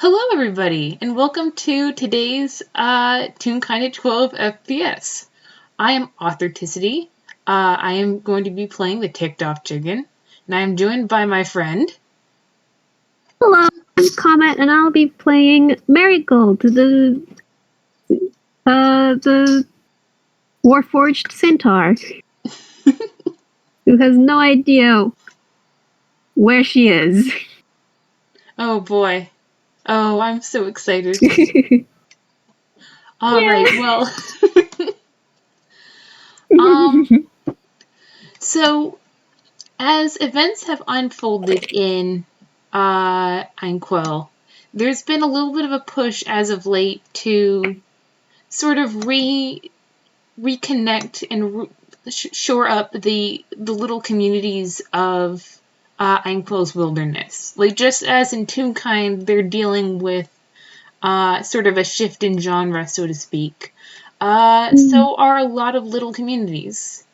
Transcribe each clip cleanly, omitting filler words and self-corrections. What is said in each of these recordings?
Hello, everybody, and welcome to today's Toonkind at 12 FPS. I am Authenticity. I am going to be playing the Ticked Off Chicken, and I am joined by my friend. Hello, I'm Comet, and I'll be playing Marigold, the Warforged Centaur, who has no idea where she is. Oh boy. Oh, I'm so excited. Alright, well. So, as events have unfolded in Inkwell, there's been a little bit of a push as of late to sort of reconnect and shore up the little communities of Inkwell's wilderness. Like, just as in Toonkind, they're dealing with sort of a shift in genre, so to speak. So are a lot of little communities.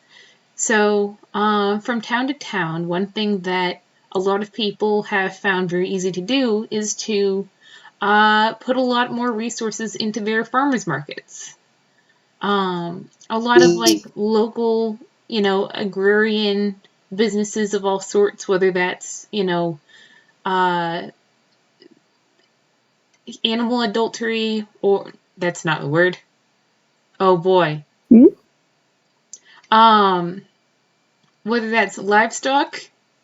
So, from town to town, one thing that a lot of people have found very easy to do is to put a lot more resources into their farmers markets. A lot of like local, agrarian businesses of all sorts, whether that's, animal adultery or that's not the word. Oh boy. Whether that's livestock,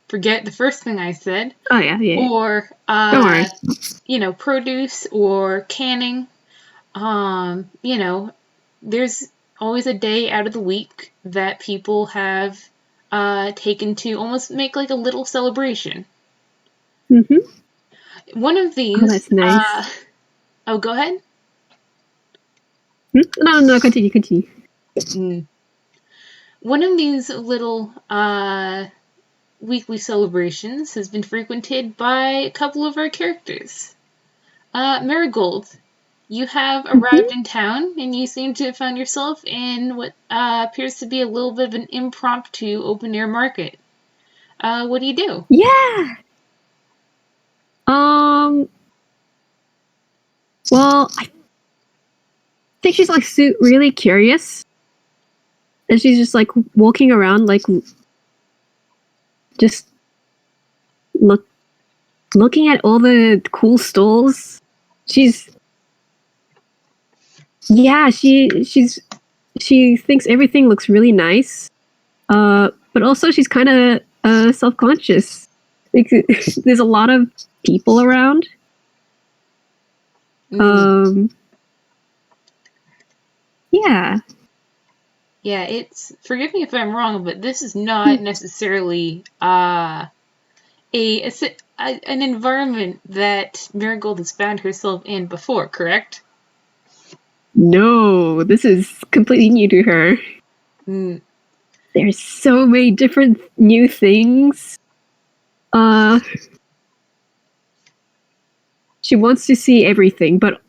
forget the first thing I said. Oh yeah. Or Don't worry. Produce or canning. There's always a day out of the week that people have taken to almost make like a little celebration. One of these. Oh, that's nice. Go ahead. No, continue. One of these little weekly celebrations has been frequented by a couple of our characters. Marigold, you have arrived in town, and you seem to have found yourself in what appears to be a little bit of an impromptu open-air market. What do you do? Yeah! Well, I think she's, like, really curious. And she's just, like, walking around, like, just looking at all the cool stalls. She thinks everything looks really nice. But also she's kind of self-conscious. Like, there's a lot of people around. Yeah. Yeah, forgive me if I'm wrong, but this is not necessarily an environment that Marigold has found herself in before, correct? No, this is completely new to her. There's so many different new things. She wants to see everything, but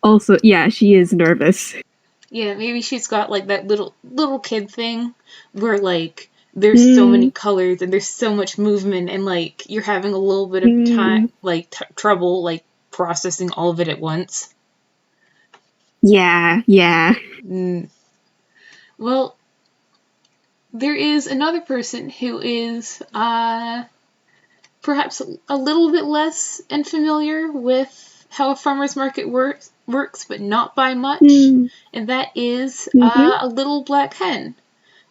also, yeah, she is nervous. Yeah, maybe she's got like that little kid thing where like there's so many colors and there's so much movement and like you're having a little bit of time trouble like processing all of it at once. Yeah. Well, there is another person who is perhaps a little bit less unfamiliar with how a farmer's market works, but not by much, and that is a little black hen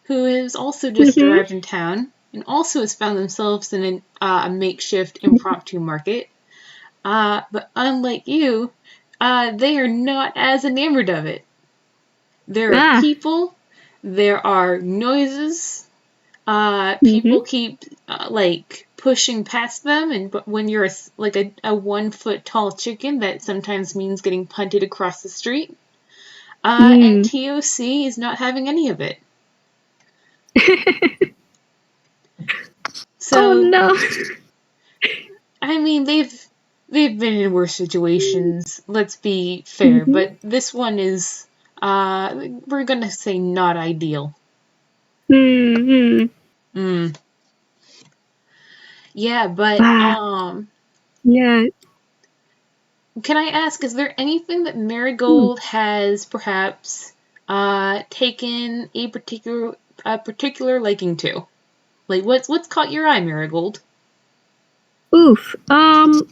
who has also just arrived in town and also has found themselves in a makeshift impromptu market. But unlike you, they are not as enamored of it. There are people, there are noises, people keep like pushing past them, and when you're a 1 foot tall chicken, that sometimes means getting punted across the street. And TOC is not having any of it. So, oh no. I mean, they've been in worse situations. Let's be fair, but this one is we're gonna say not ideal. Yeah, but yeah. Can I ask, is there anything that Marigold has perhaps taken a particular liking to? Like, what's caught your eye, Marigold? Oof. I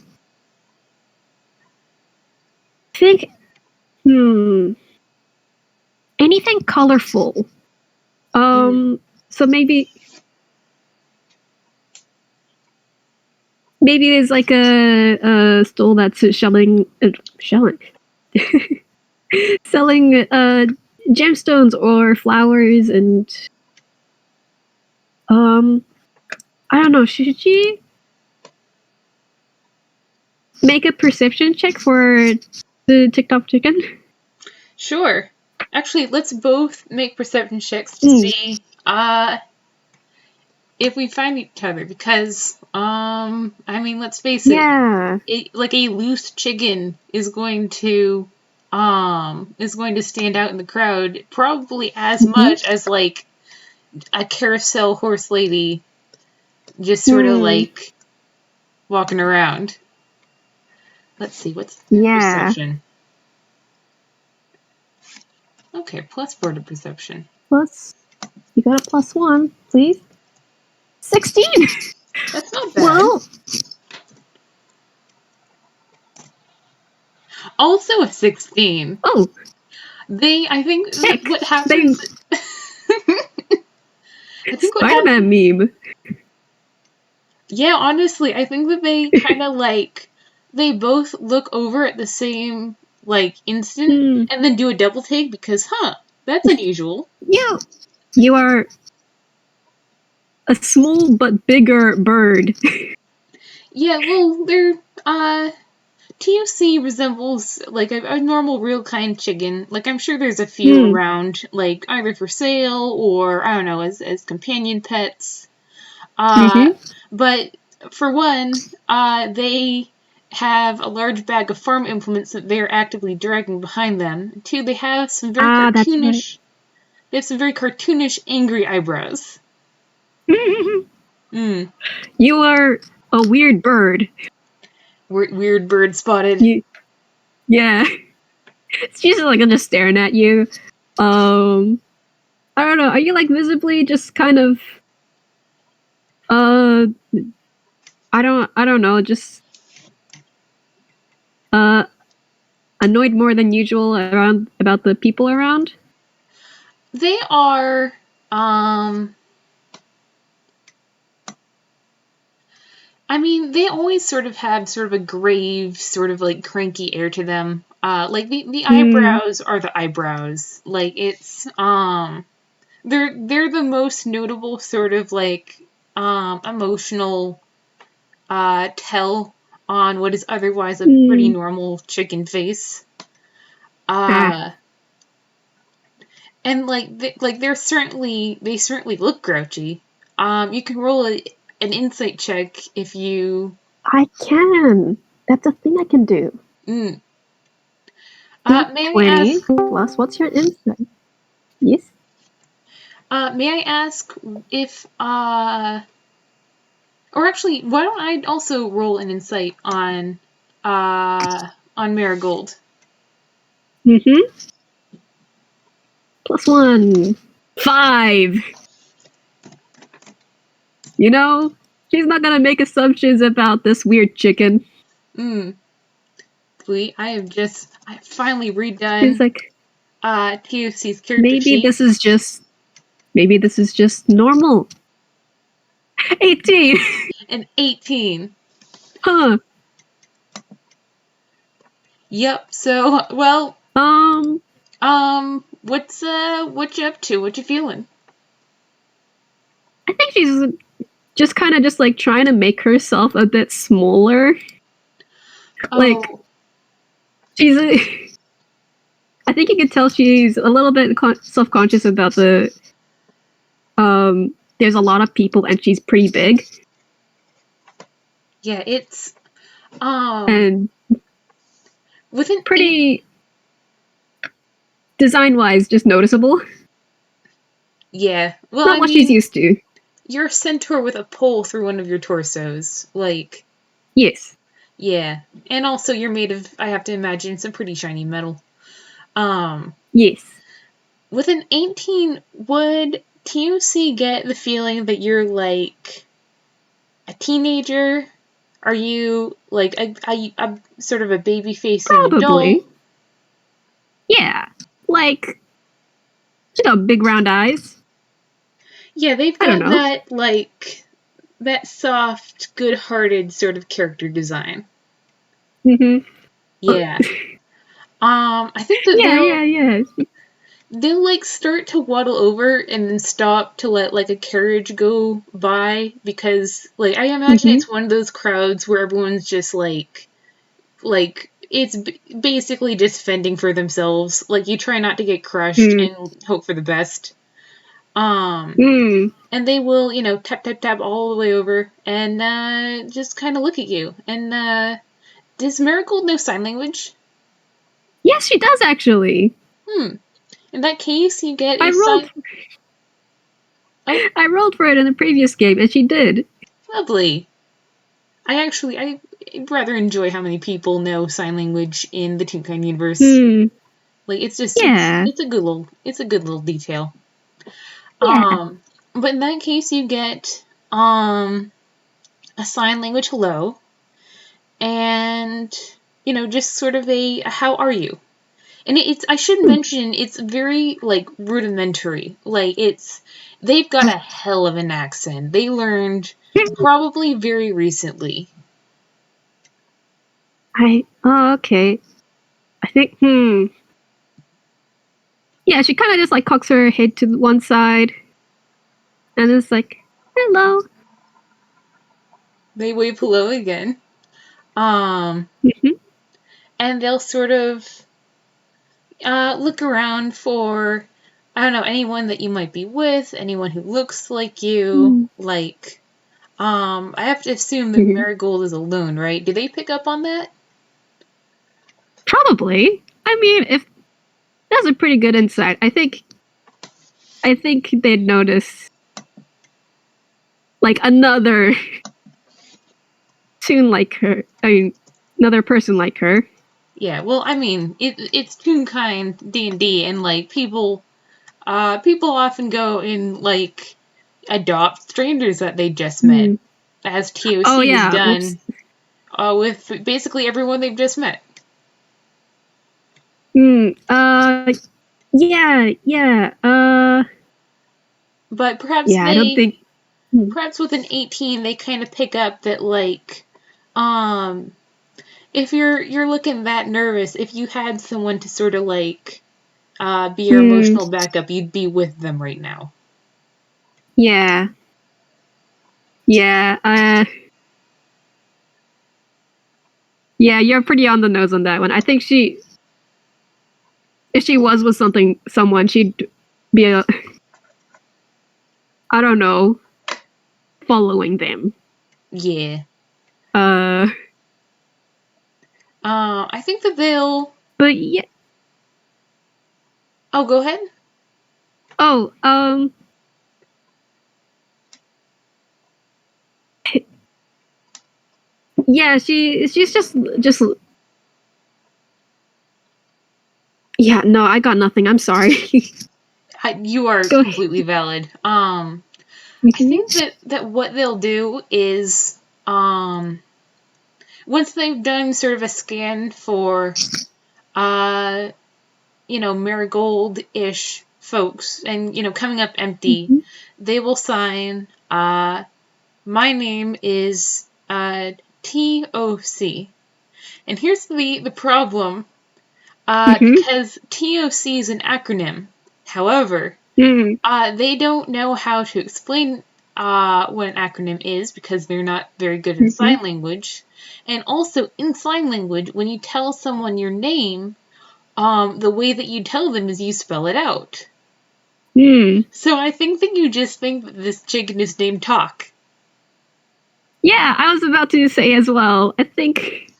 think, anything colorful. So maybe there's like a stall that's selling gemstones or flowers, and I don't know. Should she make a perception check for the TikTok chicken? Sure. Actually, let's both make perception checks to see if we find each other, because I mean, let's face it, like a loose chicken is going to stand out in the crowd probably as much as like a carousel horse lady just sort of like walking around. Let's see, what's perception? Okay, +4 to perception. You got a +1, please. 16! That's not bad. Well, also a 16. Oh. I think what happens... I think Spider-Man meme. Yeah, honestly, I think that they kind of like... They both look over at the same, like, instant and then do a double take because, that's unusual. You are a small but bigger bird. Yeah, well, they're, TOC resembles, like, a normal real kind chicken. Like, I'm sure there's a few around, like, either for sale or, I don't know, as companion pets. But, for one, they have a large bag of farm implements that they're actively dragging behind them. Two, they have some very cartoonish... They have some very cartoonish, angry eyebrows. You are a weird bird. Weird bird spotted. Yeah. She's like just staring at you. I don't know. Are you like visibly just kind of I don't know, just annoyed more than usual about the people around? They are I mean, they always sort of have sort of a grave, sort of like cranky air to them. Like the eyebrows are the eyebrows. Like it's they're the most notable sort of like emotional tell on what is otherwise a pretty normal chicken face. And like they certainly look grouchy. You can roll an insight check if you... I can. That's a thing I can do. May I ask... Plus, what's your insight? Yes? May I ask if... Or actually, why don't I also roll an insight on Marigold? +1. 5. You know, she's not gonna make assumptions about this weird chicken. Sweet. I finally redone like, TOC's character maybe sheet. this is just normal. 18. An 18. Huh. Yep. So, well. What you up to? What you feeling? I think she's just kind of just like trying to make herself a bit smaller. Like, she's I think you can tell she's a little bit self-conscious about the there's a lot of people and she's pretty big. Yeah, it's and within pretty design-wise just noticeable. Yeah. Well, not what she's used to. You're a centaur with a pole through one of your torsos. Like... Yes. Yeah. And also you're made of, I have to imagine, some pretty shiny metal. Yes. With an 18, would TOC get the feeling that you're like a teenager? Are you like a sort of a baby facing adult? Yeah. Like, she got big round eyes. Yeah, they've got that, like, that soft, good-hearted sort of character design. Mm-hmm. Yeah. I think that they'll like start to waddle over and then stop to let like a carriage go by, because like I imagine it's one of those crowds where everyone's just like it's basically just fending for themselves. Like you try not to get crushed and hope for the best. And they will, tap tap tap all the way over and just kind of look at you. And does Marigold know sign language? Yes, she does actually. In that case, you get I rolled for it in the previous game, and she did. Lovely. I rather enjoy how many people know sign language in the Toonkind universe. Like it's just it's a good little detail. Yeah. But in that case, you get a sign language hello, and just sort of a how are you. And I should mention, it's very, like, rudimentary. Like, they've got a hell of an accent. They learned probably very recently. Okay. I think, Yeah, she kind of just, like, cocks her head to one side. And is like, hello. They wave hello again. And they'll sort of look around for, I don't know, anyone that you might be with, anyone who looks like you. Like, I have to assume that Marigold is alone, right? Do they pick up on that? Probably. I mean, if that's a pretty good insight. I think they'd notice like another tune like her. I mean, another person like her. Yeah, well, I mean, it's Toonkind D&D, and like people often go and like adopt strangers that they just met, as TOC has done with basically everyone they've just met. But perhaps I don't think. Perhaps with an 18, they kind of pick up that like, if you're looking that nervous, if you had someone to sort of like be your emotional backup, you'd be with them right now. Yeah, you're pretty on the nose on that one. I think if she was with someone, she'd be I don't know, following them. Yeah. I think that they'll. But yeah. Oh, go ahead. Oh, yeah, she's just. Yeah, no, I got nothing. I'm sorry. You are completely valid. I think that what they'll do is, once they've done sort of a scan for, Marigold-ish folks and, coming up empty, they will sign, my name is, TOC. And here's the problem, because TOC is an acronym. However, they don't know how to explain what an acronym is because they're not very good at sign language. And also, in sign language, when you tell someone your name, the way that you tell them is you spell it out. So I think that you just think that this chicken is named Talk. Yeah, I was about to say as well. I think.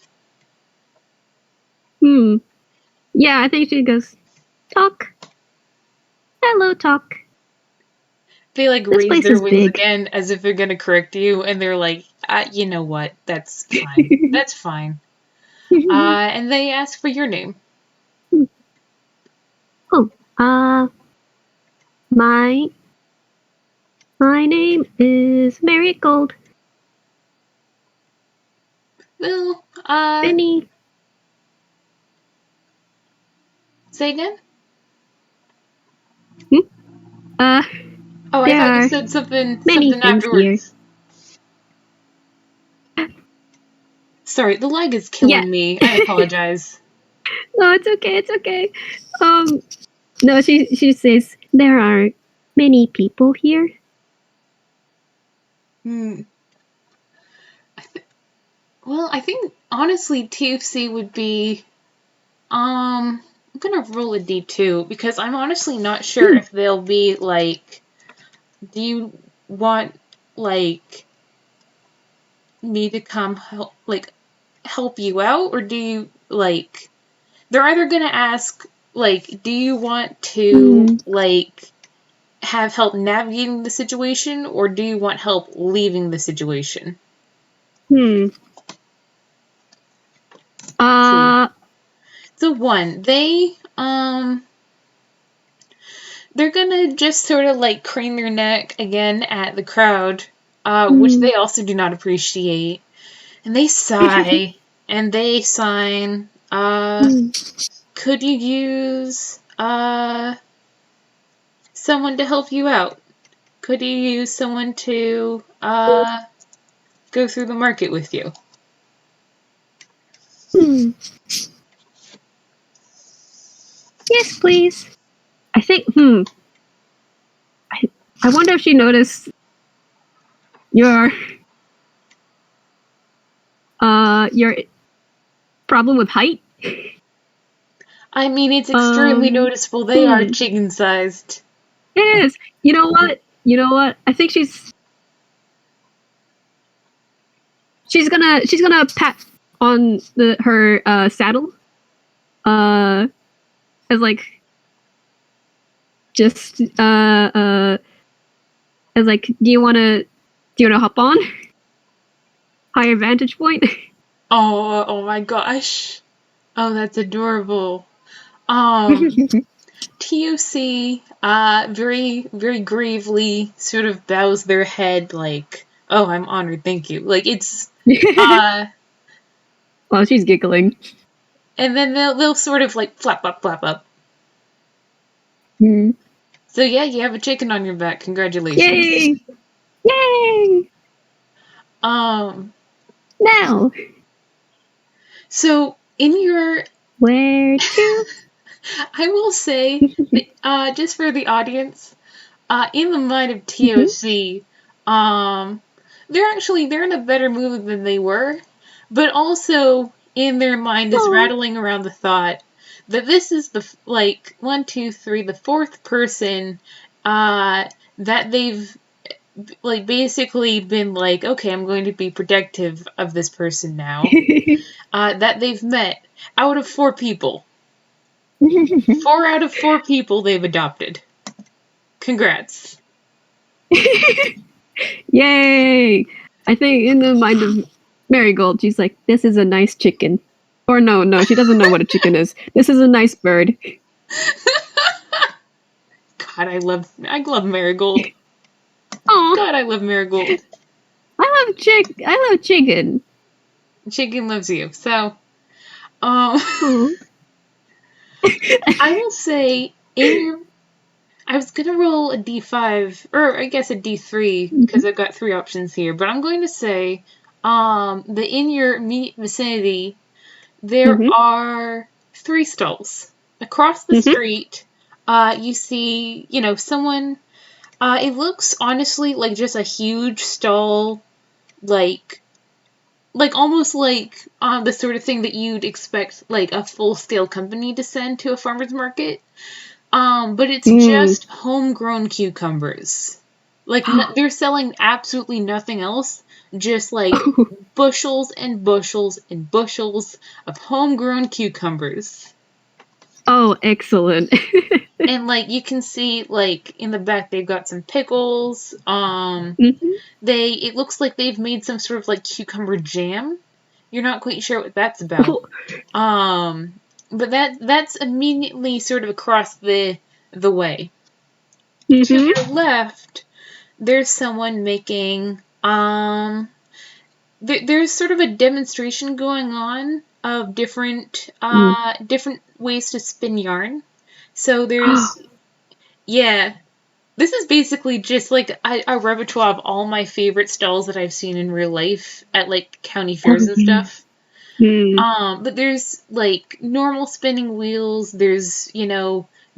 Yeah, I think she goes, Talk. Hello, Talk. They like raise their wings again as if they're gonna correct you, and they're like, You know what? That's fine. That's fine. And they ask for your name. Oh, my name is Marigold. Well, Benny. Say again? Oh, I thought you said something many things afterwards. Here. Sorry, the lag is killing me. I apologize. No, it's okay. It's okay. No, she says there are many people here. I think honestly TFC would be. I'm gonna roll a d2 because I'm honestly not sure if they'll be like. Do you want like me to come help you out, or do you like? They're either gonna ask like, do you want to like have help navigating the situation, or do you want help leaving the situation? So one, they're gonna just sort of like crane their neck again at the crowd, which they also do not appreciate, and they sigh and they sign. Could you use someone to help you out? Could you use someone to go through the market with you? Yes, please. I think. I wonder if she noticed your problem with height. I mean, it's extremely noticeable. They are chicken-sized. It is. You know what? I think she's gonna pat on her saddle, as like just as like, do you wanna hop on? Higher vantage point. Oh my gosh. Oh, that's adorable. TOC very, very gravely sort of bows their head like, oh, I'm honored, thank you. Like, it's, Well, she's giggling. And then they'll sort of like flap up. So yeah, you have a chicken on your back. Congratulations. Yay! Now. So in your where to? I will say that, just for the audience, in the mind of TOC, they're in a better mood than they were, but also in their mind is rattling around the thought that this is the the fourth person that they've like basically been like, okay, I'm going to be protective of this person now. That they've met out of 4 people. 4 out of 4 people they've adopted. Congrats. Yay! I think in the mind of Marigold, she's like, this is a nice chicken. Or no, she doesn't know what a chicken is. This is a nice bird. God, I love Marigold. Aww. God, I love Marigold. I love chicken. Chicken loves you. So, I will say I was gonna roll a d5, or I guess a d3, because I've got 3 options here, but I'm going to say that in your immediate vicinity, there are 3 stalls. Across the street, you see, someone, it looks honestly like just a huge stall, like almost like the sort of thing that you'd expect like a full-scale company to send to a farmer's market. But it's just homegrown cucumbers. Like, they're selling absolutely nothing else. Just, like, bushels and bushels and bushels of homegrown cucumbers. Oh, excellent. And, like, you can see, like, in the back they've got some pickles. It looks like they've made some sort of, like, cucumber jam. You're not quite sure what that's about. But that's immediately sort of across the way. To your left, there's someone making, there's sort of a demonstration going on of different ways to spin yarn. So there's, yeah, this is basically just like a repertoire of all my favorite stalls that I've seen in real life at like county fairs and stuff. But there's like normal spinning wheels, there's,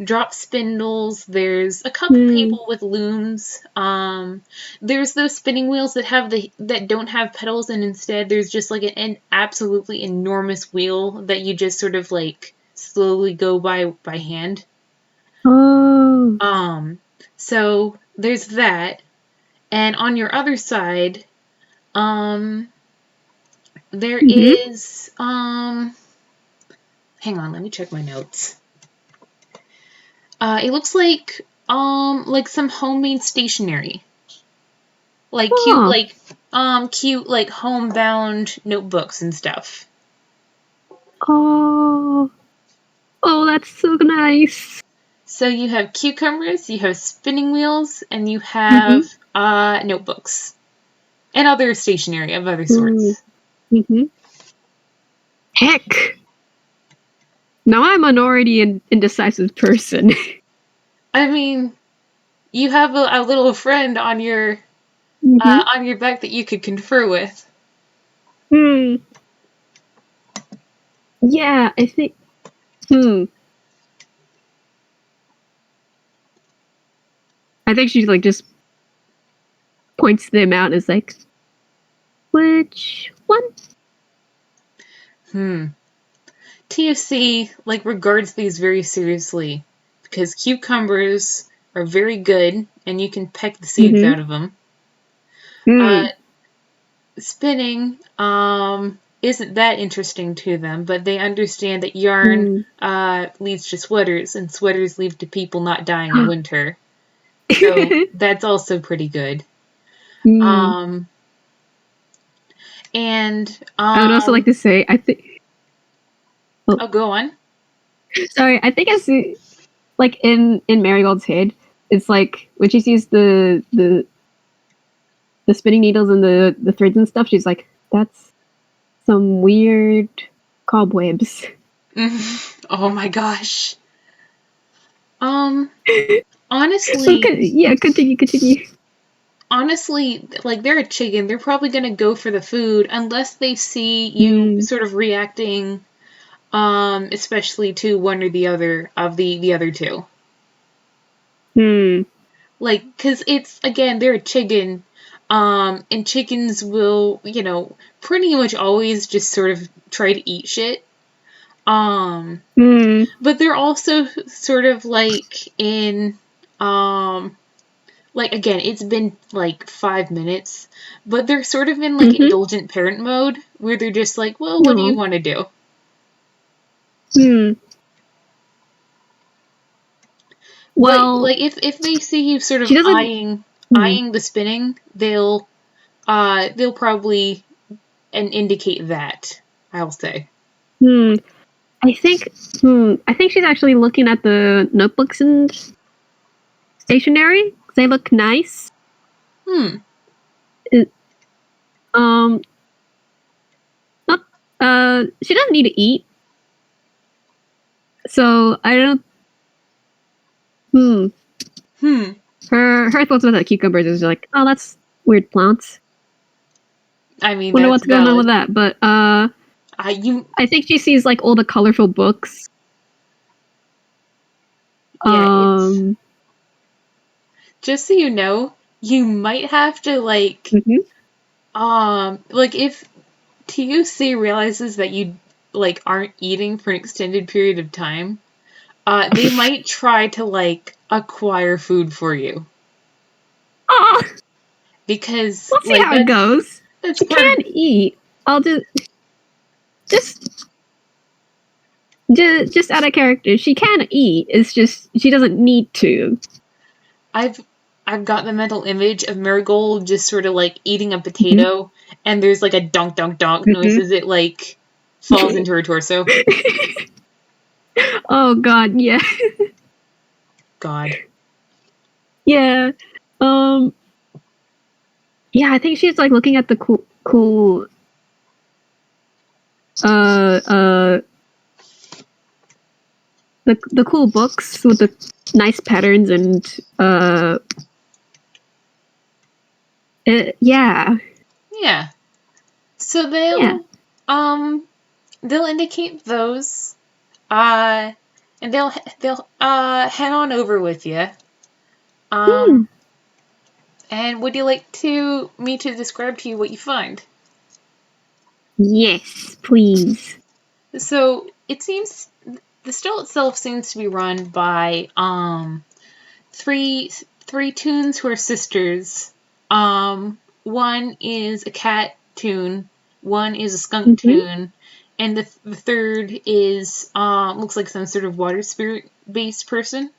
drop spindles, there's a couple people with looms. There's those spinning wheels that don't have pedals, and instead there's just like an absolutely enormous wheel that you just sort of like slowly go by hand. So there's that. And on your other side, there is, hang on, let me check my notes. It looks like some homemade stationery. Like cute, like homebound notebooks and stuff. Oh, that's so nice. So you have cucumbers, you have spinning wheels, and you have notebooks. And other stationery of other sorts. Heck! Now I'm an already indecisive person. I mean, you have a little friend on your back that you could confer with. Yeah, I think. I think she like just points them out and is like, which one? TFC like regards these very seriously because cucumbers are very good and you can peck the seeds out of them. Spinning isn't that interesting to them, but they understand that yarn leads to sweaters, and sweaters lead to people not dying in winter. So that's also pretty good. And I would also like to say, I think. Oh, go on. Sorry, I think I see, like in Marigold's head, it's like when she sees the spinning needles and the threads and stuff, she's like, that's some weird cobwebs. Oh my gosh. Honestly. So continue. Honestly, like they're a chicken. They're probably gonna go for the food unless they see you sort of reacting, especially to one or the other of the other two. Like, cause it's again they're a chicken, and chickens will pretty much always just sort of try to eat shit. But they're also sort of like in like again, it's been like 5 minutes, but they're sort of in like indulgent parent mode where they're just like, well, what do you want to do? Well, but, like if they see you sort of eyeing the spinning, they'll probably indicate that, I'll say. I think she's actually looking at the notebooks and stationery. They look nice. She doesn't need to eat. So I don't. Her thoughts about the cucumbers is like, oh, that's weird plants. I mean, wonder what's going on with that, but I think she sees like all the colorful books. Yeah, just so you know, you might have to like if TUC realizes that you like aren't eating for an extended period of time, they might try to like acquire food for you. Because we'll see how it goes. She can't eat. I'll just just out of character, she can eat. It's just she doesn't need to. I've got the mental image of Marigold just sort of like eating a potato, and there's like a donk donk donk noise as it like falls into her torso. Oh God, yeah. God. Yeah. Yeah, I think she's like looking at the cool the cool books with the nice patterns and yeah. Yeah. So they'll indicate those, and they'll head on over with you. And would you like me to describe to you what you find? Yes, please. So it seems the stall itself seems to be run by three toons who are sisters. One is a cat toon, one is a skunk toon, and the third is looks like some sort of water spirit based person.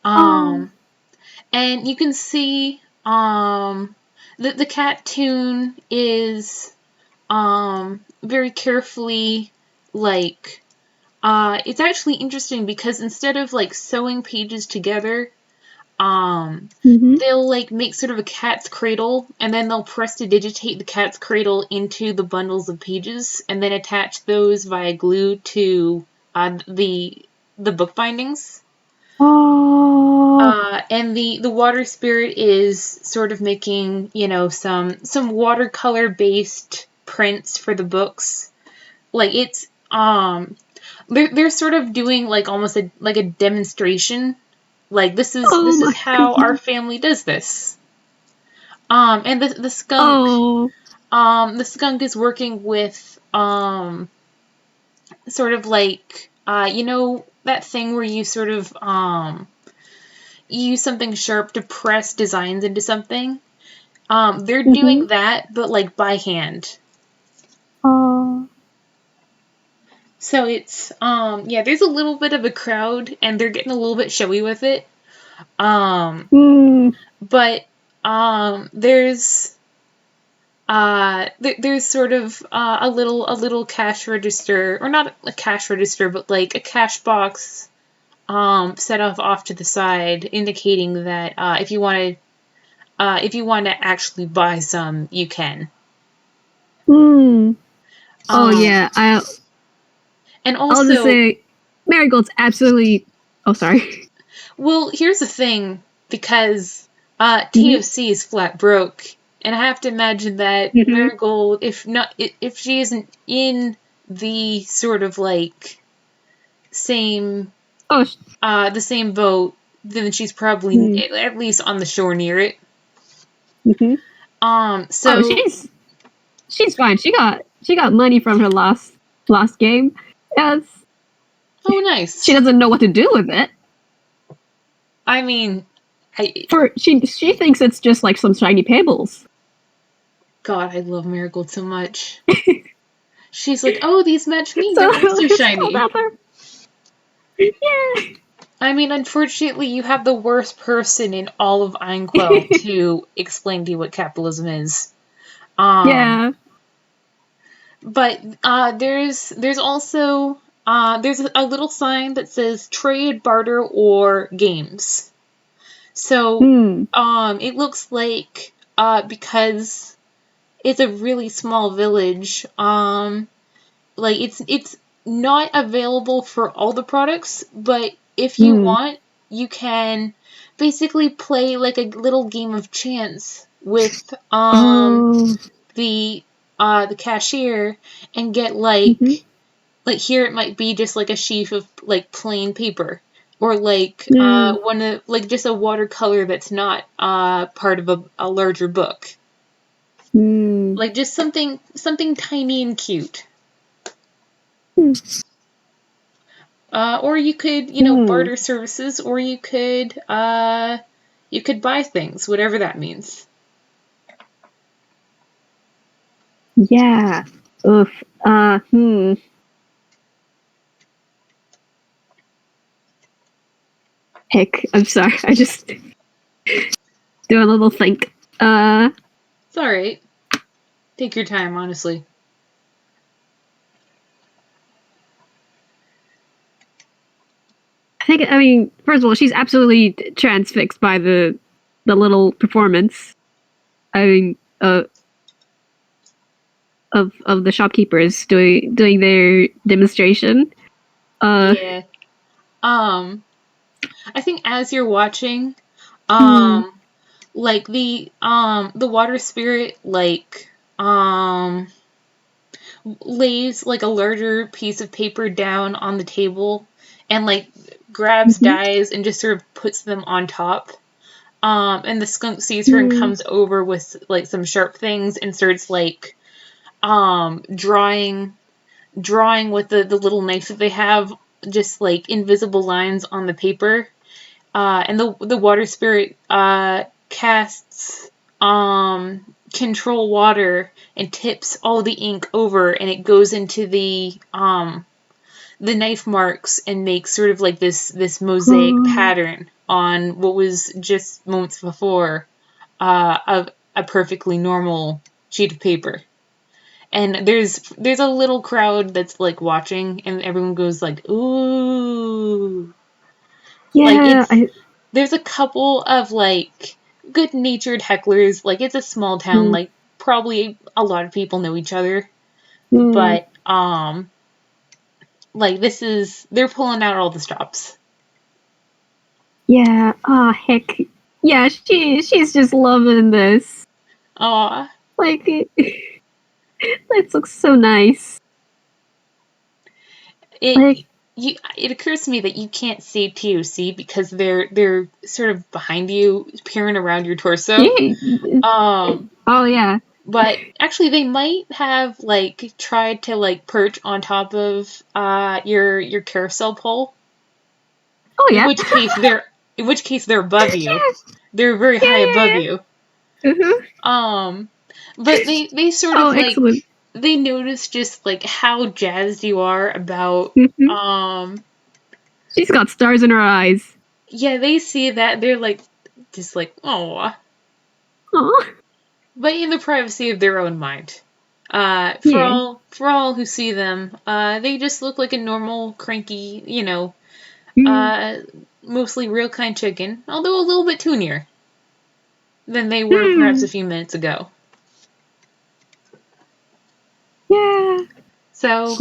And you can see the cat toon is very carefully like it's actually interesting because instead of like sewing pages together, they'll like make sort of a cat's cradle, and then they'll prestidigitate the cat's cradle into the bundles of pages, and then attach those via glue to the book bindings. And the water spirit is sort of making, you know, some watercolor based prints for the books. Like it's they're sort of doing like almost a demonstration. Like this is how our family does this. And the skunk the skunk is working with sort of like you know that thing where you sort of use something sharp to press designs into something. They're doing that, but like by hand. So it's yeah, there's a little bit of a crowd, and they're getting a little bit showy with it. But there's there's sort of a little cash register, or not a cash register, but like a cash box set off to the side, indicating that if you want to actually buy some, you can. Oh yeah, and also I'll just say Marigold's absolutely. Oh, sorry. Well, here's the thing, because TOC is flat broke, and I have to imagine that Marigold, if she isn't in the sort of like same the same boat, then she's probably at least on the shore near it. So she's fine. She got money from her last game. Yes. Oh, nice. She doesn't know what to do with it. I mean, she thinks it's just like some shiny pebbles. God, I love Marigold so much. She's like, oh, these match me. They're also shiny. Yeah. I mean, unfortunately, you have the worst person in all of Einquell to explain to you what capitalism is. Yeah. But there's also there's a little sign that says trade, barter, or games. So it looks like because it's a really small village, like it's not available for all the products, but if you want, you can basically play like a little game of chance with the cashier and get like here it might be just like a sheaf of like plain paper, or like one of like just a watercolor that's not part of a larger book. Like just something tiny and cute. Or you could, barter services, or you could buy things, whatever that means. Yeah. Oof. Heck, I'm sorry. I just do a little think. It's alright. Take your time, honestly. I mean, first of all, she's absolutely transfixed by the little performance. I mean, of the shopkeepers doing their demonstration. Yeah. I think as you're watching, like the water spirit lays like a larger piece of paper down on the table and like grabs dyes and just sort of puts them on top. And the skunk sees her and comes over with like some sharp things and starts like drawing with the little knife that they have, just like invisible lines on the paper. And the water spirit casts control water and tips all the ink over, and it goes into the knife marks and makes sort of like this mosaic pattern on what was just moments before a perfectly normal sheet of paper. And there's a little crowd that's like watching, and everyone goes like, ooh. Yeah, like there's a couple of like good-natured hecklers. Like, it's a small town, like probably a lot of people know each other. But like they're pulling out all the stops. Yeah, heck. Yeah, she's just loving this. Aw. Like this looks so nice. It occurs to me that you can't see TOC because they're sort of behind you, peering around your torso. Oh yeah. But actually, they might have like tried to like perch on top of your carousel pole. Oh yeah. In which case they're above you. They're very high above you. But they sort of like excellent. They notice just like how jazzed you are about She's got stars in her eyes. Yeah, they see that, they're like just like, oh. But in the privacy of their own mind. For all who see them, they just look like a normal, cranky, mostly real kind chicken, although a little bit toonier than they were perhaps a few minutes ago. Yeah. So,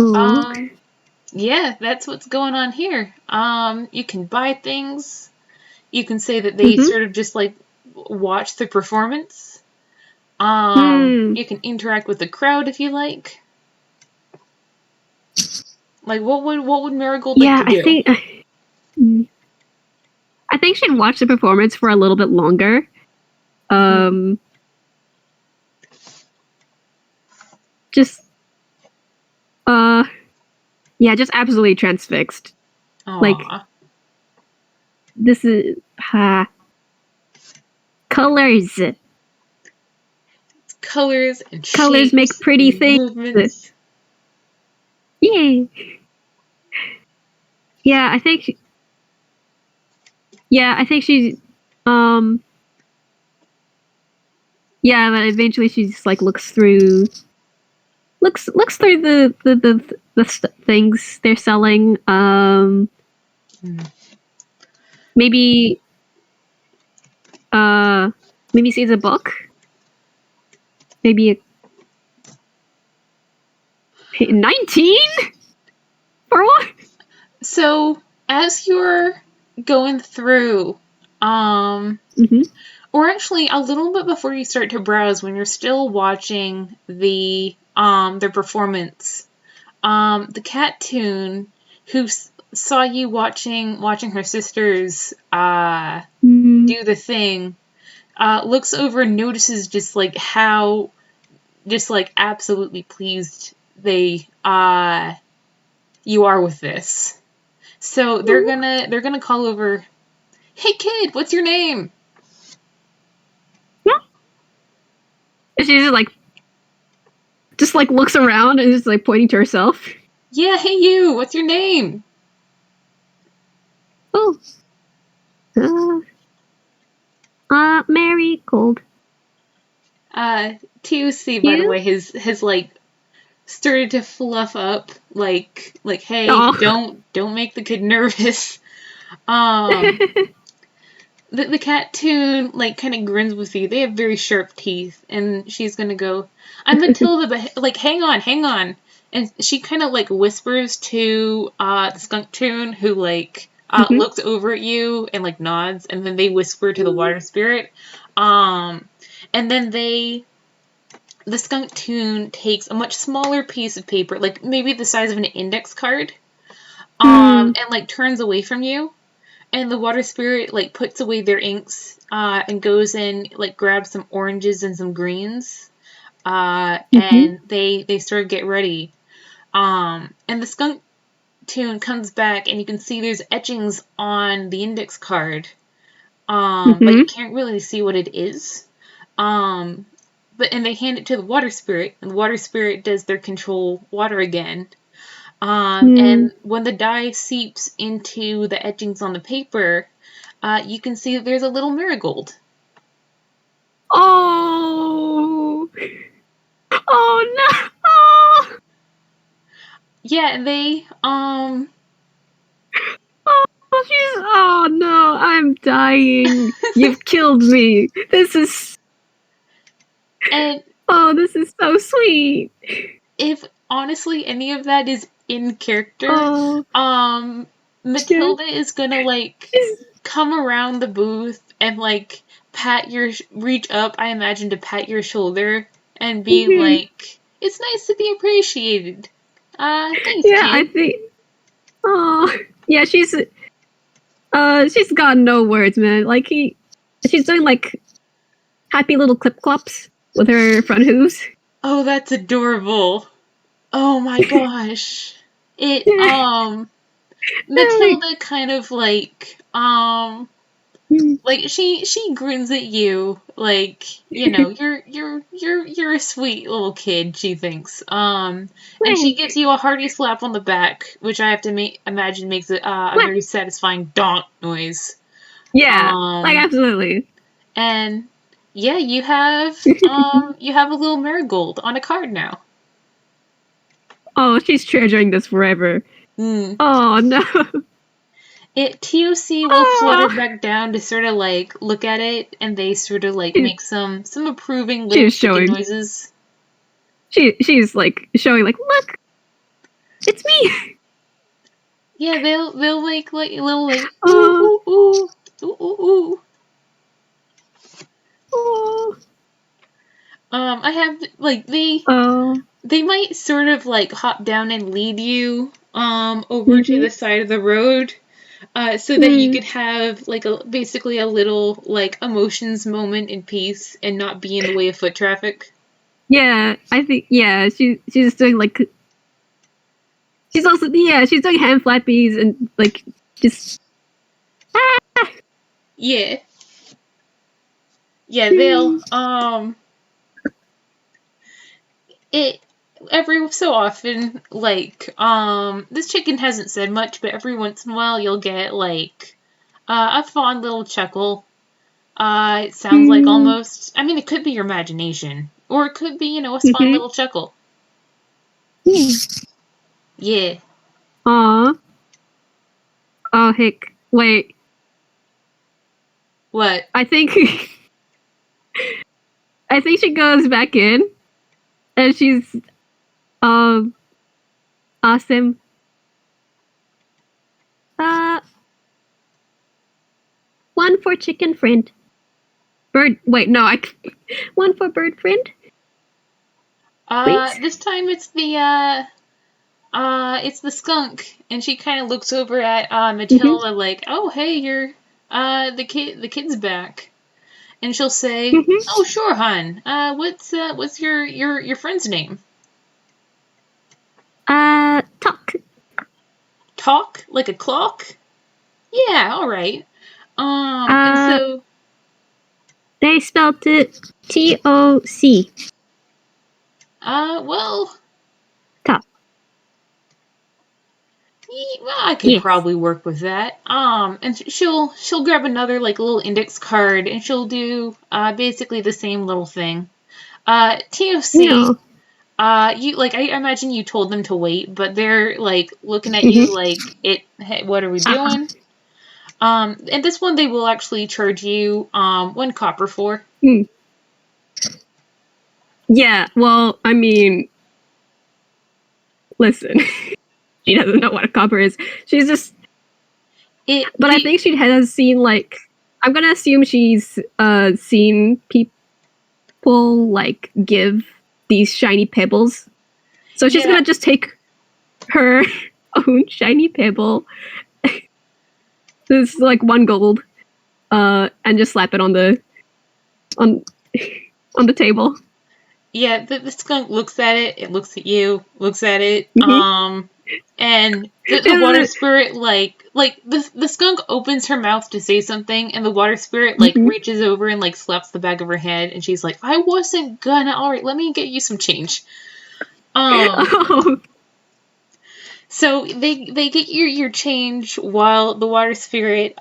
yeah, that's what's going on here. You can buy things. You can say that they sort of just like watch the performance. You can interact with the crowd if you like. Like, what would Marigold like to do? I think she'd watch the performance for a little bit longer. Just just absolutely transfixed. Aww. Like, this is colors. Colors and colors shapes, make pretty things. Movements. Yay. Yeah, I think she's but eventually she just like looks through the things they're selling. Maybe sees a book. Maybe 19 for what? So as you're going through, or actually a little bit before you start to browse, when you're still watching their performance, the cat Toon, who saw you watching her sisters do the thing, looks over and notices just like how just like absolutely pleased you are with this. So they're gonna call over, "Hey kid, what's your name?" And she just looks around and is like pointing to herself. Yeah, hey you, what's your name? Oh, Marigold. TOC, by the way, has like started to fluff up, like hey, don't make the kid nervous. The cat Toon like kind of grins with you. They have very sharp teeth, and she's gonna go, "I'm Matilda, but like hang on," and she kind of like whispers to the skunk Toon, who like looks over at you and like nods, and then they whisper to the water spirit, and then the skunk Toon takes a much smaller piece of paper, like maybe the size of an index card, and like turns away from you. And the water spirit like puts away their inks and goes in, like grabs some oranges and some greens, and they sort of get ready. And the skunk Toon comes back, and you can see there's etchings on the index card, but you can't really see what it is. And they hand it to the water spirit, and the water spirit does their control water again. And when the dye seeps into the etchings on the paper, you can see that there's a little marigold. Oh! Oh no! Oh! Yeah, they, Oh, oh no, I'm dying. You've killed me. This is... And... Oh, this is so sweet. If, honestly, any of that is in character, Matilda is gonna, like, come around the booth and, like, reach up, I imagine, to pat your shoulder and be like, "It's nice to be appreciated. Thanks, yeah, kid." I think... Oh, yeah, she's got no words, man. Like, she's doing, like, happy little clip-clops with her front hooves. Oh, that's adorable. Oh my gosh. Matilda kind of like, like she grins at you, like, you know, you're a sweet little kid, she thinks. And she gives you a hearty slap on the back, which I have to imagine makes a very satisfying donk noise. Yeah, like absolutely. And yeah, you have a little marigold on a card now. Oh, she's treasuring this forever. Oh no. TOC will flutter back down to sort of like look at it, and they sort of like make some approving little chicken noises. She's like showing like, look, it's me. Yeah, they'll like little like ooh ooh ooh ooh ooh ooh. Oh. I have like they might sort of like hop down and lead you over to the side of the road. So that you could have like basically a little like emotions moment in peace and not be in the way of foot traffic. Yeah, I think she's doing like she's doing hand flappies and like just Yeah. Yeah, they'll it every so often, like, this chicken hasn't said much, but every once in a while you'll get, like, a fond little chuckle. It sounds like almost, I mean, it could be your imagination, or it could be, you know, a fun little chuckle. Yeah. Aw. Oh, heck. Wait. What? I think she goes back in, and she's, awesome. One for chicken friend. Bird, wait, no, one for bird friend? Please? This time it's the skunk, and she kind of looks over at, Matilda like, "Oh, hey, you're, the kid's back." And she'll say, "Oh, sure, hon. What's your friend's name?" Talk. Talk? Like a clock? Yeah, alright. And so... They spelled it T-O-C. Well... Talk. Well, I could probably work with that. And she'll grab another like little index card and she'll do basically the same little thing. TOC. No. You like I imagine you told them to wait, but they're like looking at you like hey, what are we doing? And this one they will actually charge you 1 copper for. Yeah, well, I mean, listen, she doesn't know what a copper is. She's just. But I think she has seen like. I'm gonna assume she's seen people like give these shiny pebbles. So she's gonna just take her own shiny pebble. This is like 1 gold, and just slap it on the table. Yeah, the skunk looks at it. It looks at you. Looks at it. And the water spirit like the skunk opens her mouth to say something, and the water spirit like reaches over and like slaps the back of her head, and she's like, "I wasn't gonna. All right, let me get you some change." So they get your change while the water spirit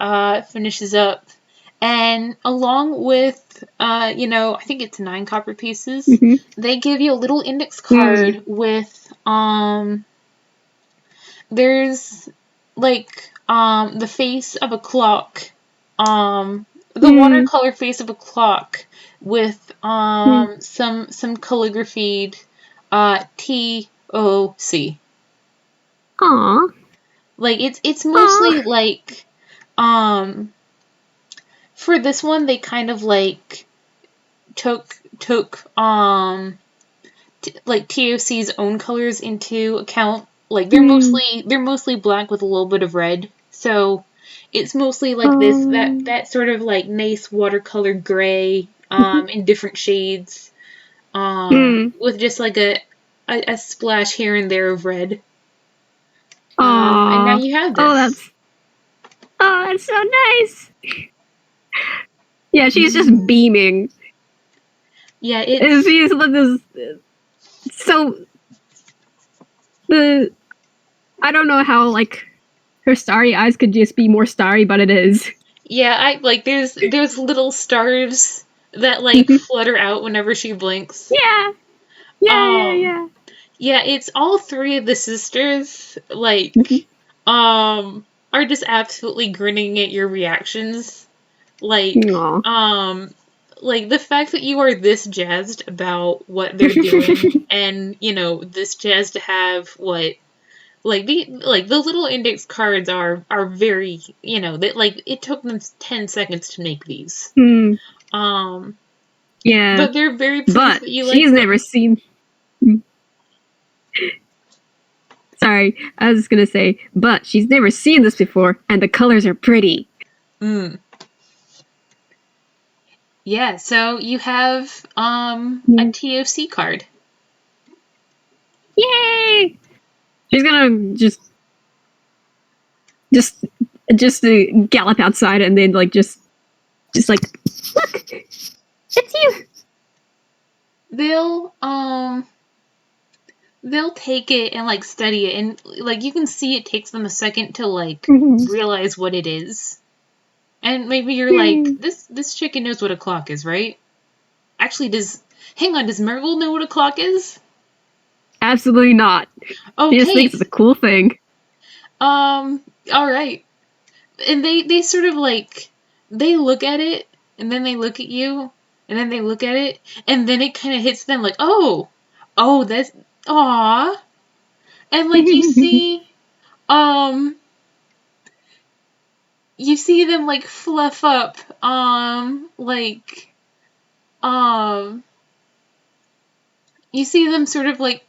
finishes up, and along with I think it's 9 copper pieces. They give you a little index card with there's like the face of a clock, the watercolor face of a clock with some calligraphied TOC. Aww. Like it's mostly like for this one they kind of like took like TOC's own colors into account. Like they're mostly black with a little bit of red. So it's mostly like that sort of like nice watercolor gray in different shades with just like a splash here and there of red. And now you have this. That's so nice. Yeah, she's just beaming. Yeah, she's so I don't know how like her starry eyes could just be more starry, but it is. Yeah, there's little stars that like flutter out whenever she blinks. Yeah. Yeah. Yeah, it's all 3 of the sisters like are just absolutely grinning at your reactions. Like like the fact that you are this jazzed about what they're doing and, this jazzed to have what the little index cards are very, that like it took them 10 seconds to make these. Yeah. But they're very pleased that you like she's never seen. Sorry, I was just gonna say, but she's never seen this before, and the colors are pretty. Yeah, so you have a TOC card. Yay! She's gonna just gallop outside and then like just like, look, it's you. They'll take it and like study it, and like you can see it takes them a second to like realize what it is. And maybe you're like, this chicken knows what a clock is, right? Actually, does Marigold know what a clock is? Absolutely not. Okay. She just thinks it's a cool thing. All right. And they sort of like, they look at it, and then they look at you, and then they look at it, and then it kind of hits them like, oh, that's, aww. And like you see them like fluff up, you see them sort of like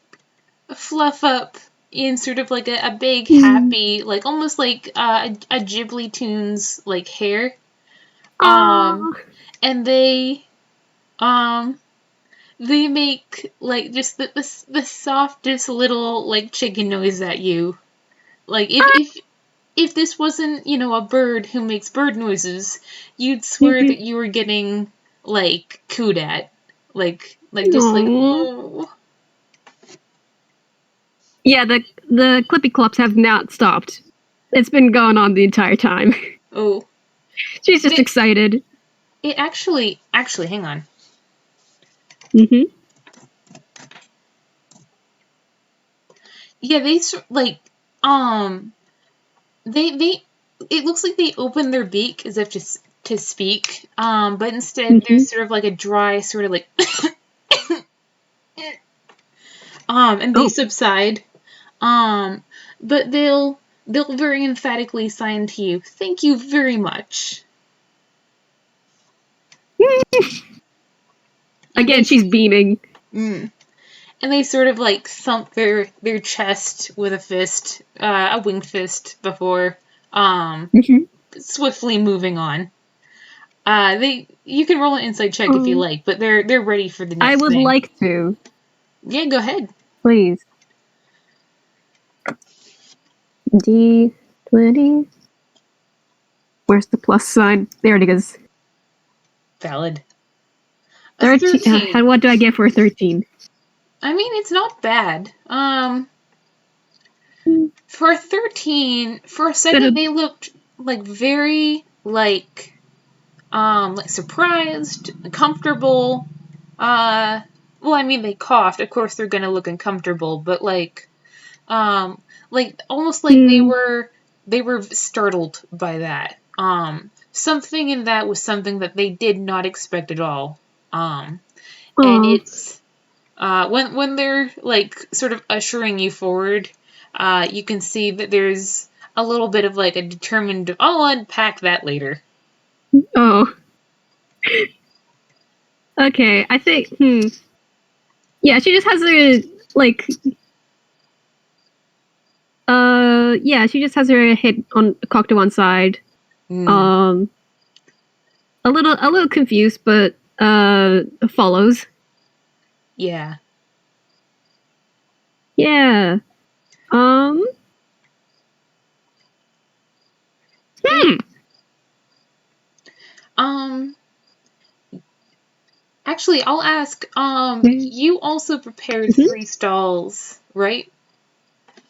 fluff up in sort of like a big happy, like almost like a Ghibli Tunes like hair. And they make like just the softest little like chicken noise at you. Like if this wasn't, a bird who makes bird noises, you'd swear that you were getting like cooed at. Like just like, oh. Yeah, the clippy clops have not stopped. It's been going on the entire time. Oh. She's just excited. It actually, hang on. Mm-hmm. Yeah, they it looks like they open their beak as if to speak, but instead there's sort of like a dry sort of like and they subside. But they'll very emphatically sign to you, "Thank you very much." Again, she's beaming. And they sort of like thump their chest with a fist, a winged fist, before swiftly moving on. You can roll an insight check if you like, but they're ready for the next thing. I would like to. Yeah, go ahead. Please. D20. Where's the plus sign? There it is. Valid. 13. What do I get for a 13? I mean, it's not bad. For a 13, for a second they looked like very like surprised, comfortable. Well, I mean, they coughed. Of course, they're gonna look uncomfortable, but like almost like they were startled by that. Something in that was something that they did not expect at all. And it's when they're like sort of ushering you forward, you can see that there's a little bit of like a determined, "I'll unpack that later." Oh. Okay, I think, yeah, she just has her, like, yeah, she just has her head cocked to one side. A little confused, but, follows. Yeah. Yeah. Actually, I'll ask, you also prepared 3 stalls, right?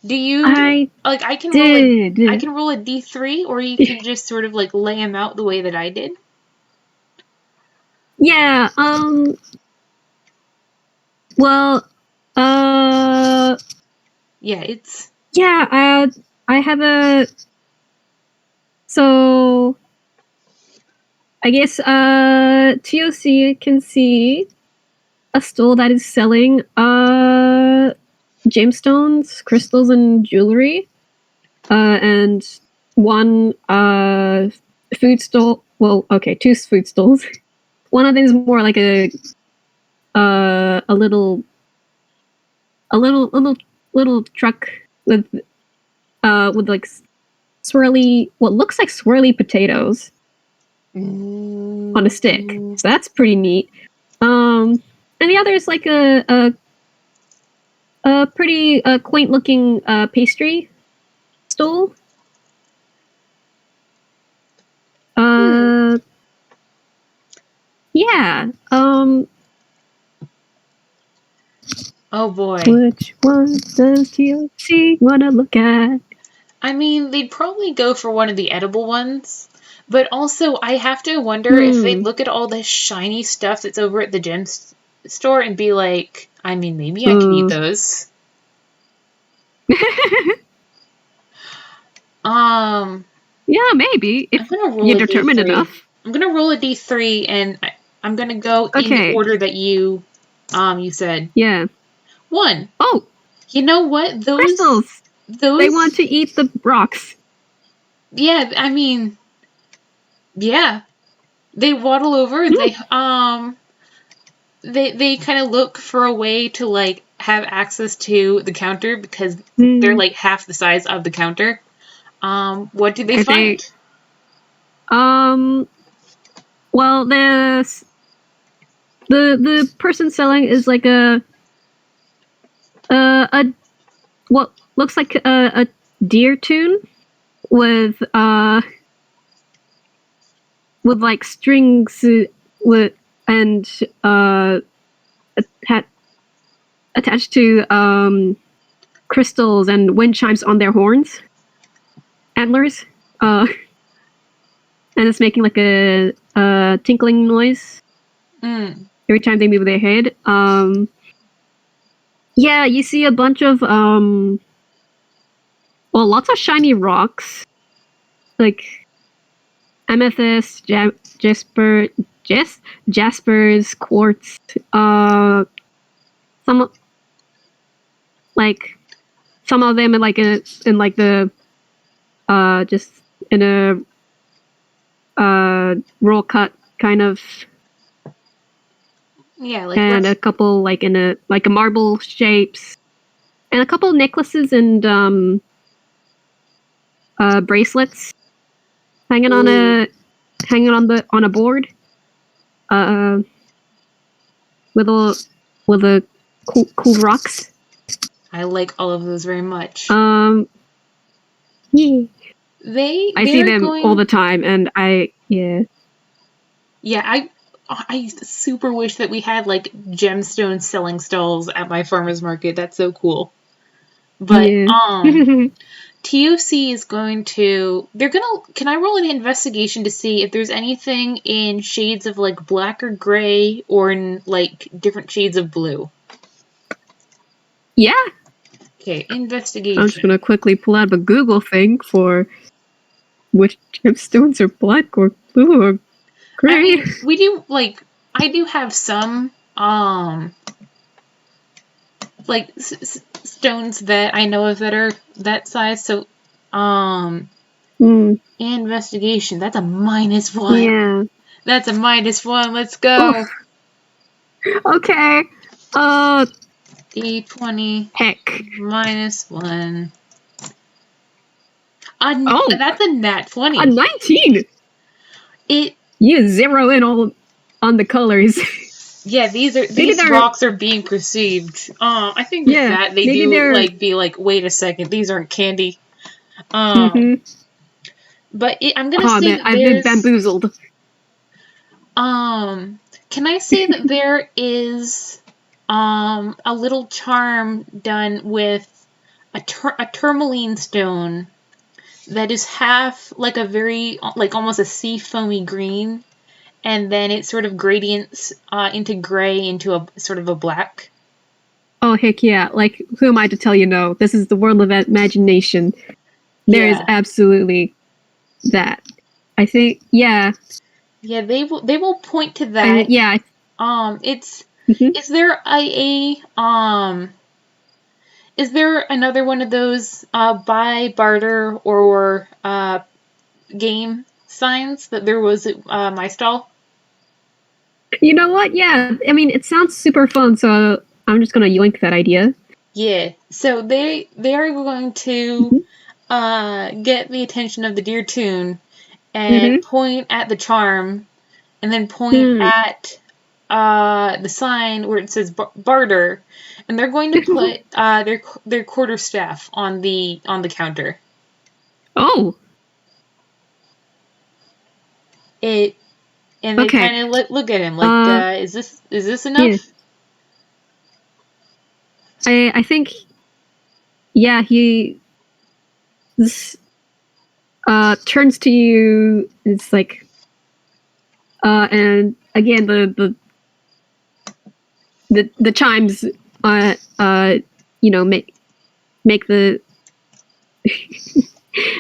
Do you I can roll a D3, or you can just sort of like lay them out the way that I did? Yeah, well, yeah, it's... Yeah, I have a... So, I guess, TOC can see a stall that is selling, gemstones, crystals, and jewelry. And one, food stall... Well, okay, 2 food stalls. One of them is more like a little truck with like swirly, what looks like swirly potatoes on a stick. So that's pretty neat. And the other is like a pretty quaint looking pastry stall. Yeah. Oh boy. Which one does TLC wanna look at? I mean, they'd probably go for one of the edible ones, but also I have to wonder if they'd look at all this shiny stuff that's over at the gem store and be like, I mean, maybe I can eat those. Yeah, maybe, if you're determined enough. I'm gonna roll a D3, and I'm gonna go in the order that you said. Yeah. 1. Oh! You know what? Those... Crystals! They want to eat the rocks. Yeah, I mean... Yeah. They waddle over, they kind of look for a way to, like, have access to the counter, because they're, like, half the size of the counter. What do they find? Well, the person selling is like a what looks like a deer tune with like strings and attached to crystals and wind chimes on their horns, antlers, and it's making like a tinkling noise every time they move their head. Yeah, you see a bunch of lots of shiny rocks, like amethyst, jaspers, quartz. Some of them just in a roll cut kind of. Yeah, like and a couple like in a marble shapes, and a couple necklaces and bracelets hanging on a board, with a cool rocks. I like all of those very much. Yeah. I see them all the time, and Yeah, I super wish that we had like gemstone selling stalls at my farmer's market. That's so cool. But TOC is going to can I roll an investigation to see if there's anything in shades of like black or gray or in like different shades of blue? Yeah. Okay, investigation. I'm just gonna quickly pull out a Google thing for which gemstones are black or blue or gray. I mean, we do I do have some like stones that I know of that are that size. So investigation, that's a -1. Yeah. That's a -1. Let's go. Oof. Okay. D20. Heck. -1. That's a nat 20. A 19. You zero in all on the colors. Yeah, these rocks are being perceived. I think that they do be like, wait a second, these aren't candy. But I'm gonna say that I've been bamboozled. Can I say that there is a little charm done with a tourmaline stone that is half like a very like almost a sea foamy green, and then it sort of gradients into gray into a sort of a black. Oh heck yeah! Like, who am I to tell you no? This is the world of imagination. There is absolutely that. I think Yeah, they will point to that. And, yeah. It's is there is there another one of those buy, barter, or game signs that there was at my stall? You know what? Yeah, I mean, it sounds super fun, so I'm just gonna yoink that idea. Yeah, so they are going to get the attention of the dear Toon and point at the charm, and then point at the sign where it says barter, and they're going to put their quarterstaff on the counter. Oh. And they kind of look at him like, is this enough? Yeah. I think, yeah, he turns to you. It's like, and again the chimes, make the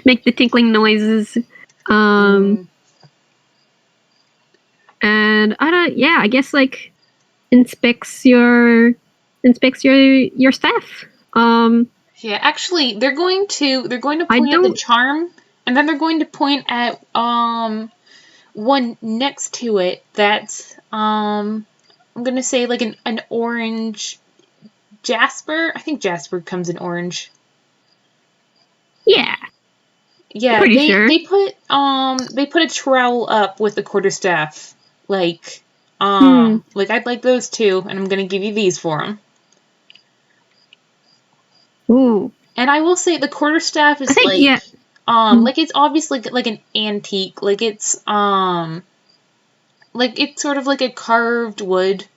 make the tinkling noises. And I guess like inspects your staff. Yeah, actually, they're going to point at the charm, and then they're going to point at one next to it. That's I'm gonna say like an orange jasper. I think jasper comes in orange. Yeah. Yeah, pretty sure. They put a trowel up with the quarterstaff. Like I'd like those too, and I'm gonna give you these for them. Ooh. And I will say the quarterstaff is like it's obviously like an antique. Like it's sort of like a carved wood.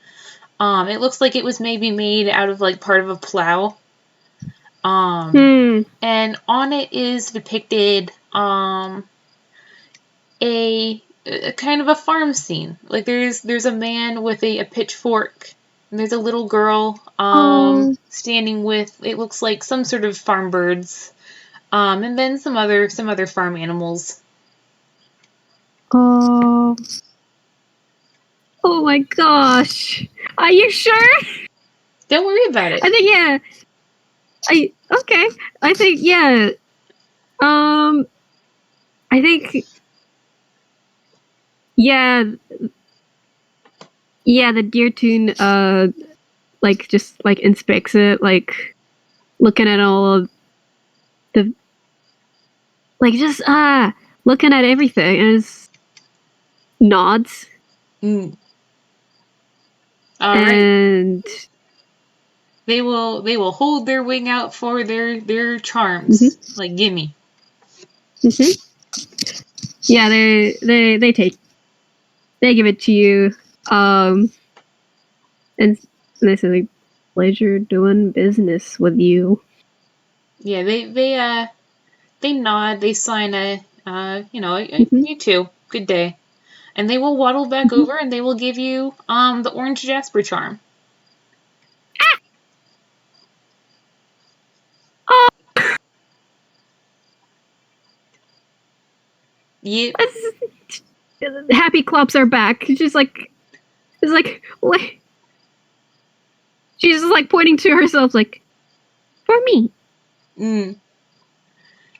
It looks like it was maybe made out of like part of a plow. And on it is depicted a kind of a farm scene. Like there's a man with a pitchfork, and there's a little girl standing with, it looks like, some sort of farm birds, and then some other farm animals. Oh my gosh! Are you sure? Don't worry about it. I think okay. I think I think the deer toon like just like inspects it, like looking at all of the, like just looking at everything, and just nods. All and right. They will hold their wing out for their charms. Like, gimme. Yeah, they give it to you, and they say, like, pleasure doing business with you. Yeah, they nod, they sign you too, good day, and they will waddle back over, and they will give you the orange jasper charm. Oh. Yep. Happy Clops are back. She's like, what? She's just like pointing to herself, like, for me.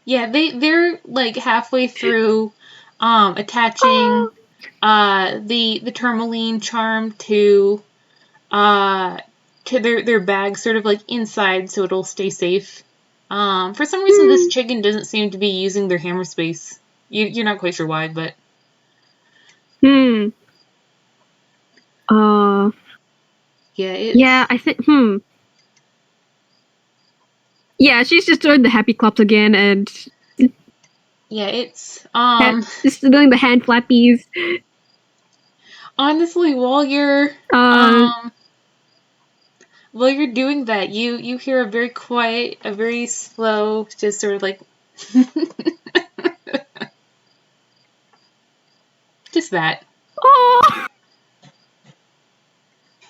Yeah, they're like halfway through attaching the tourmaline charm to their bag, sort of like inside, so it'll stay safe. For some reason, this chicken doesn't seem to be using their hammer space. You're not quite sure why, but I think yeah, she's just doing the happy claps again, and it's just doing the hand flappies. Honestly, while you're doing that, you hear a very quiet, a very slow, just sort of like just that. Oh.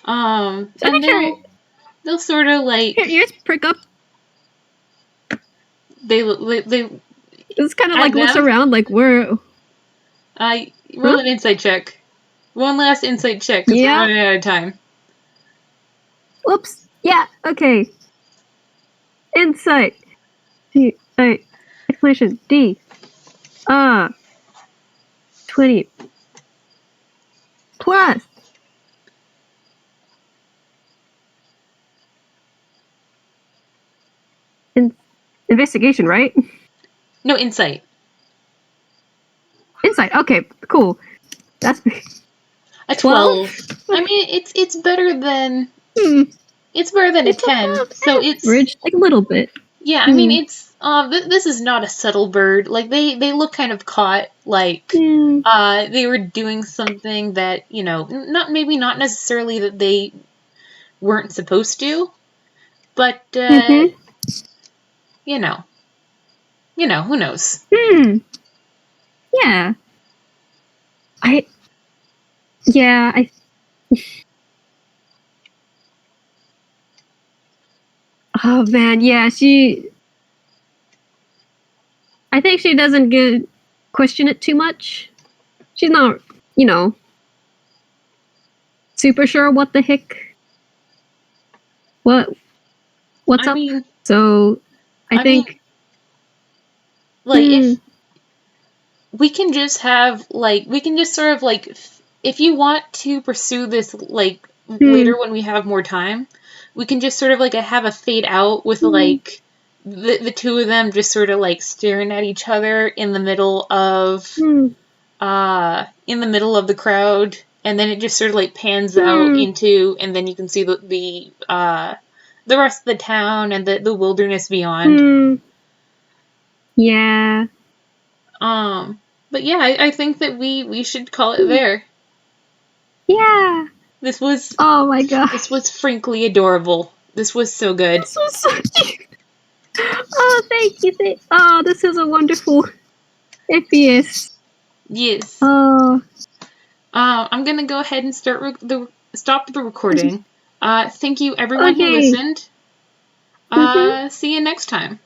And they'll sort of like your ears prick up. They it's kind of like looks around like, where. Roll an insight check. One last insight check, because we're running out of time. Whoops. Yeah. Okay. Insight. Explanation. D. 20 plus. Investigation, right? No, insight. Insight. Okay, cool. That's a 12. I mean, it's better than it's better than a 10. So it's like a little bit. Yeah, I mean, it's this is not a subtle bird. Like they look kind of caught, like they were doing something that, not necessarily that they weren't supposed to, but who knows? Yeah. Oh man, yeah, I think she doesn't question it too much. She's not, super sure what the heck, what's up. So I think, if we can just have, we can just sort of, if you want to pursue this, later when we have more time, we can just sort of, have a fade out with, the two of them just sort of, staring at each other in the middle of, the crowd, and then it just sort of, pans out into, and then you can see the rest of the town and the wilderness beyond. Yeah. But yeah, I think that we should call it there. Yeah. This was, oh my god. This was frankly adorable. This was so good. This was so cute. Oh, thank you. Oh, this is a wonderful FPS. Yes. Oh. I'm gonna go ahead and stop the recording. Thank you everyone who listened. See you next time.